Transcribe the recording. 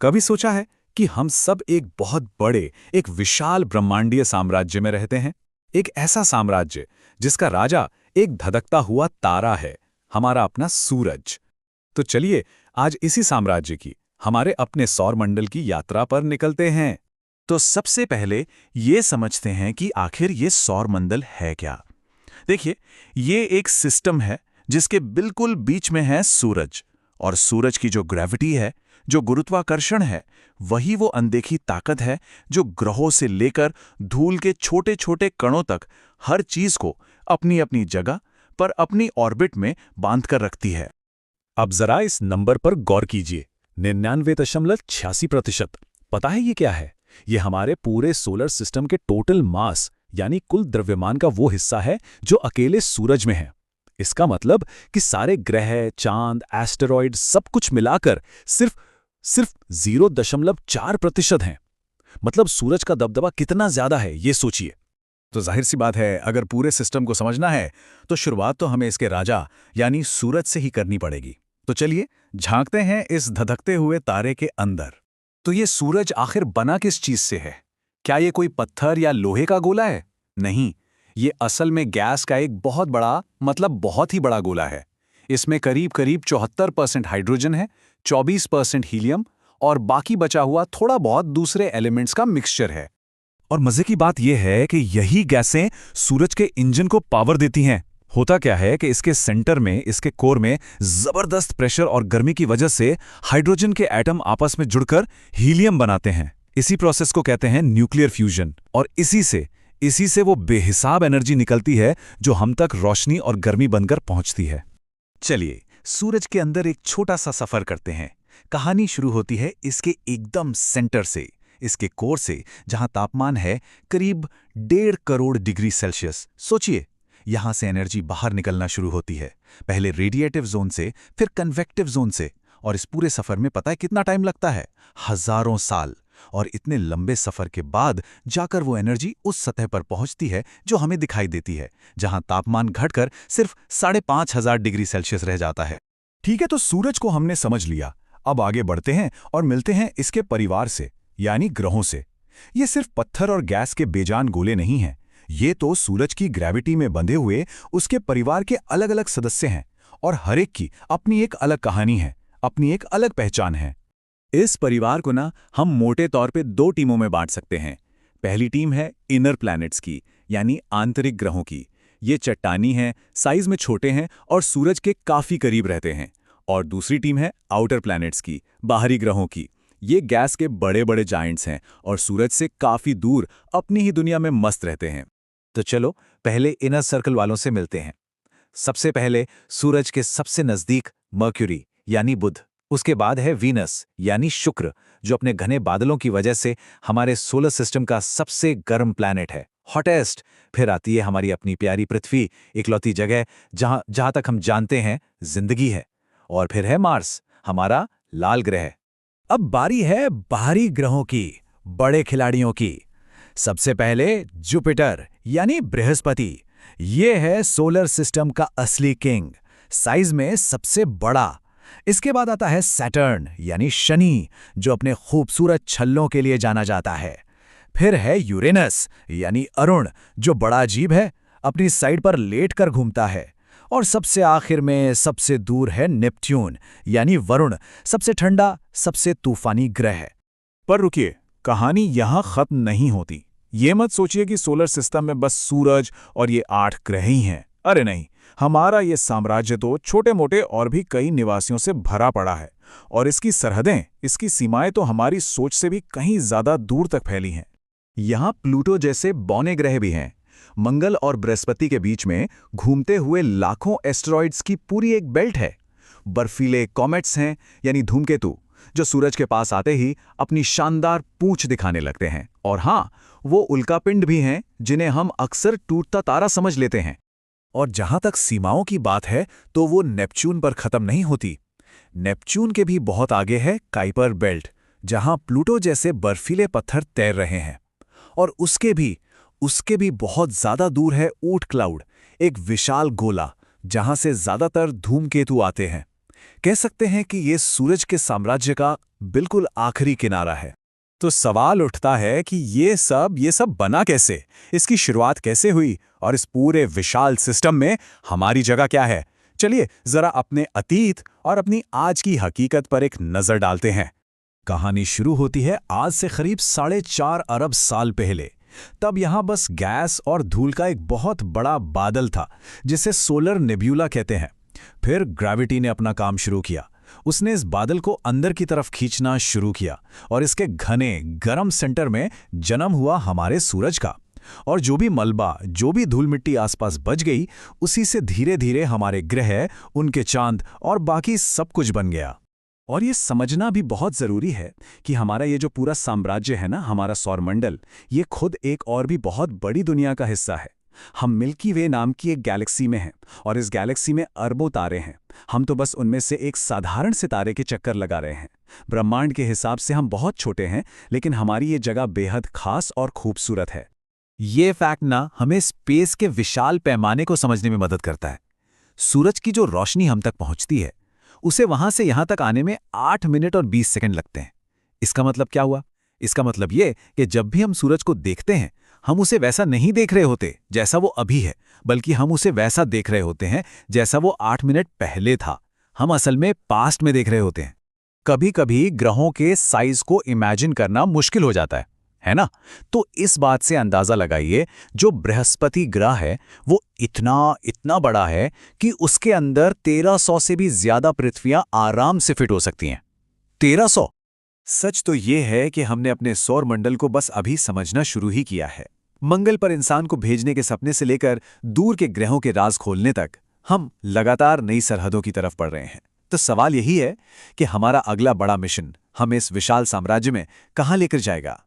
कभी सोचा है कि हम सब एक बहुत बड़े, एक विशाल ब्रह्मांडीय साम्राज्य में रहते हैं? एक ऐसा साम्राज्य जिसका राजा एक धधकता हुआ तारा है, हमारा अपना सूरज। तो चलिए आज इसी साम्राज्य की, हमारे अपने सौरमंडल की यात्रा पर निकलते हैं। तो सबसे पहले ये समझते हैं कि आखिर ये सौरमंडल है क्या। देखिए, ये एक सिस्टम है जिसके बिल्कुल बीच में है सूरज। और सूरज की जो ग्रेविटी है, जो गुरुत्वाकर्षण है, वही वो अनदेखी ताकत है जो ग्रहों से लेकर धूल के छोटे छोटे कणों तक हर चीज को अपनी अपनी जगह पर अपनी ऑर्बिट में बांध कर रखती है। अब जरा इस नंबर पर गौर कीजिए, 99.86%। पता है ये क्या है? ये हमारे पूरे सोलर सिस्टम के टोटल मास यानी कुल द्रव्यमान का वो हिस्सा है जो अकेले सूरज में है। इसका मतलब कि सारे ग्रह, चांद, एस्टेरॉइड सब कुछ मिलाकर सिर्फ 0.4% हैं। मतलब सूरज का दबदबा कितना ज्यादा है ये सोचिए। तो जाहिर सी बात है, अगर पूरे सिस्टम को समझना है तो शुरुआत तो हमें इसके राजा यानी सूरज से ही करनी पड़ेगी। तो चलिए झांकते हैं इस धधकते हुए तारे के अंदर। तो ये सूरज आखिर बना किस चीज से है? क्या ये कोई पत्थर या लोहे का गोला है? नहीं, ये असल में गैस का एक बहुत बड़ा, मतलब बहुत ही बड़ा गोला है। इसमें करीब करीब 74% हाइड्रोजन है, 24% हीलियम और बाकी बचा हुआ थोड़ा बहुत दूसरे एलिमेंट्स का मिक्सचर है। और मजे की बात यह है कि यही गैसें सूरज के इंजन को पावर देती हैं। होता क्या है कि इसके सेंटर में, इसके कोर में जबरदस्त प्रेशर और गर्मी की वजह से हाइड्रोजन के एटम आपस में जुड़कर हीलियम बनाते हैं। इसी प्रोसेस को कहते हैं न्यूक्लियर फ्यूजन। और इसी से वो बेहिसाब एनर्जी निकलती है जो हम तक रोशनी और गर्मी बनकर पहुंचती है। चलिए सूरज के अंदर एक छोटा सा सफर करते हैं। कहानी शुरू होती है इसके एकदम सेंटर से, इसके कोर से, जहां तापमान है करीब 1.5 करोड़ डिग्री सेल्सियस। सोचिए, यहां से एनर्जी बाहर निकलना शुरू होती है, पहले रेडिएटिव जोन से, फिर कन्वेक्टिव जोन से। और इस पूरे सफर में पता है कितना टाइम लगता है? हजारों साल। और इतने लंबे सफर के बाद जाकर वो एनर्जी उस सतह पर पहुंचती है जो हमें दिखाई देती है, जहां तापमान घटकर सिर्फ 5,500 डिग्री सेल्सियस रह जाता है। ठीक है, तो सूरज को हमने समझ लिया। अब आगे बढ़ते हैं और मिलते हैं इसके परिवार से, यानी ग्रहों से। ये सिर्फ पत्थर और गैस के बेजान गोले नहीं हैं। ये तो सूरज की ग्रेविटी में बंधे हुए उसके परिवार के अलग अलग सदस्य हैं। और हर एक की अपनी एक अलग कहानी है, अपनी एक अलग पहचान है। इस परिवार को ना हम मोटे तौर पे 2 टीमों में बांट सकते हैं। पहली टीम है इनर प्लैनेट्स की, यानी आंतरिक ग्रहों की। ये चट्टानी हैं, साइज में छोटे हैं और सूरज के काफी करीब रहते हैं। और दूसरी टीम है आउटर प्लैनेट्स की, बाहरी ग्रहों की। ये गैस के बड़े बड़े जायंट्स हैं और सूरज से काफी दूर अपनी ही दुनिया में मस्त रहते हैं। तो चलो पहले इनर सर्कल वालों से मिलते हैं। सबसे पहले सूरज के सबसे नजदीक मर्क्यूरी यानी बुध। उसके बाद है वीनस यानी शुक्र, जो अपने घने बादलों की वजह से हमारे सोलर सिस्टम का सबसे गर्म प्लैनेट है, हॉटेस्ट। फिर आती है हमारी अपनी प्यारी पृथ्वी, इकलौती जगह जहां तक हम जानते हैं जिंदगी है। और फिर है मार्स, हमारा लाल ग्रह। अब बारी है बाहरी ग्रहों की, बड़े खिलाड़ियों की। सबसे पहले जुपिटर यानी बृहस्पति। ये है सोलर सिस्टम का असली किंग, साइज में सबसे बड़ा। इसके बाद आता है सैटर्न यानी शनि, जो अपने खूबसूरत छल्लों के लिए जाना जाता है। फिर है यूरेनस यानी अरुण, जो बड़ा अजीब है, अपनी साइड पर लेटकर घूमता है। और सबसे आखिर में सबसे दूर है नेपच्यून यानी वरुण, सबसे ठंडा, सबसे तूफानी ग्रह। पर रुकिए, कहानी यहां खत्म नहीं होती। ये मत सोचिए कि सोलर सिस्टम में बस सूरज और ये 8 ग्रह ही हैं। अरे नहीं, हमारा ये साम्राज्य तो छोटे मोटे और भी कई निवासियों से भरा पड़ा है। और इसकी सरहदें, इसकी सीमाएं तो हमारी सोच से भी कहीं ज्यादा दूर तक फैली हैं। यहाँ प्लूटो जैसे बौने ग्रह भी हैं। मंगल और बृहस्पति के बीच में घूमते हुए लाखों एस्टेरॉइड्स की पूरी एक बेल्ट है। बर्फीले कॉमेट्स हैं यानी धूमकेतु, जो सूरज के पास आते ही अपनी शानदार पूंछ दिखाने लगते हैं। और हाँ, वो उल्कापिंड भी हैं जिन्हें हम अक्सर टूटता तारा समझ लेते हैं। और जहां तक सीमाओं की बात है तो वो नेपच्यून पर खत्म नहीं होती। नेपच्यून के भी बहुत आगे है काइपर बेल्ट, जहां प्लूटो जैसे बर्फीले पत्थर तैर रहे हैं। और उसके भी बहुत ज्यादा दूर है ऊट क्लाउड, एक विशाल गोला जहां से ज्यादातर धूमकेतु आते हैं। कह सकते हैं कि ये सूरज के साम्राज्य का बिल्कुल आखिरी किनारा है। तो सवाल उठता है कि ये सब बना कैसे, इसकी शुरुआत कैसे हुई और इस पूरे विशाल सिस्टम में हमारी जगह क्या है। चलिए जरा अपने अतीत और अपनी आज की हकीकत पर एक नजर डालते हैं। कहानी शुरू होती है आज से करीब 4.5 अरब साल पहले। तब यहां बस गैस और धूल का एक बहुत बड़ा बादल था जिसे सोलर नेब्यूला कहते हैं। फिर ग्रेविटी ने अपना काम शुरू किया। उसने इस बादल को अंदर की तरफ खींचना शुरू किया और इसके घने गर्म सेंटर में जन्म हुआ हमारे सूरज का। और जो भी मलबा, जो भी धूल मिट्टी आसपास बच गई, उसी से धीरे धीरे हमारे ग्रह, उनके चांद और बाकी सब कुछ बन गया। और ये समझना भी बहुत ज़रूरी है कि हमारा ये जो पूरा साम्राज्य है ना, हमारा सौरमंडल, ये खुद एक और भी बहुत बड़ी दुनिया का हिस्सा है। हम मिल्की वे नाम की एक गैलेक्सी में हैं और इस गैलेक्सी में अरबों तारे हैं। हम तो बस उनमें से एक साधारण सितारे के चक्कर लगा रहे हैं। ब्रह्मांड के हिसाब से हम बहुत छोटे हैं, लेकिन हमारी ये जगह बेहद खास और खूबसूरत है। ये फैक्ट ना हमें स्पेस के विशाल पैमाने को समझने में मदद करता है। सूरज की जो रोशनी हम तक पहुंचती है, उसे वहां से यहां तक आने में 8 मिनट और 20 सेकंड लगते हैं। इसका मतलब क्या हुआ? इसका मतलब ये कि जब भी हम सूरज को देखते हैं, हम उसे वैसा नहीं देख रहे होते जैसा वो अभी है, बल्कि हम उसे वैसा देख रहे होते हैं जैसा वो 8 मिनट पहले था। हम असल में पास्ट में देख रहे होते हैं। कभी कभी ग्रहों के साइज को इमेजिन करना मुश्किल हो जाता है ना? तो इस बात से अंदाजा लगाइए, जो बृहस्पति ग्रह है वो इतना बड़ा है कि उसके अंदर 1300 से भी ज्यादा पृथ्वियां आराम से फिट हो सकती हैं। 1300! सच तो ये है कि हमने अपने सौरमंडल को बस अभी समझना शुरू ही किया है। मंगल पर इंसान को भेजने के सपने से लेकर दूर के ग्रहों के राज खोलने तक हम लगातार नई सरहदों की तरफ बढ़ रहे हैं। तो सवाल यही है कि हमारा अगला बड़ा मिशन हमें इस विशाल साम्राज्य में कहां लेकर जाएगा।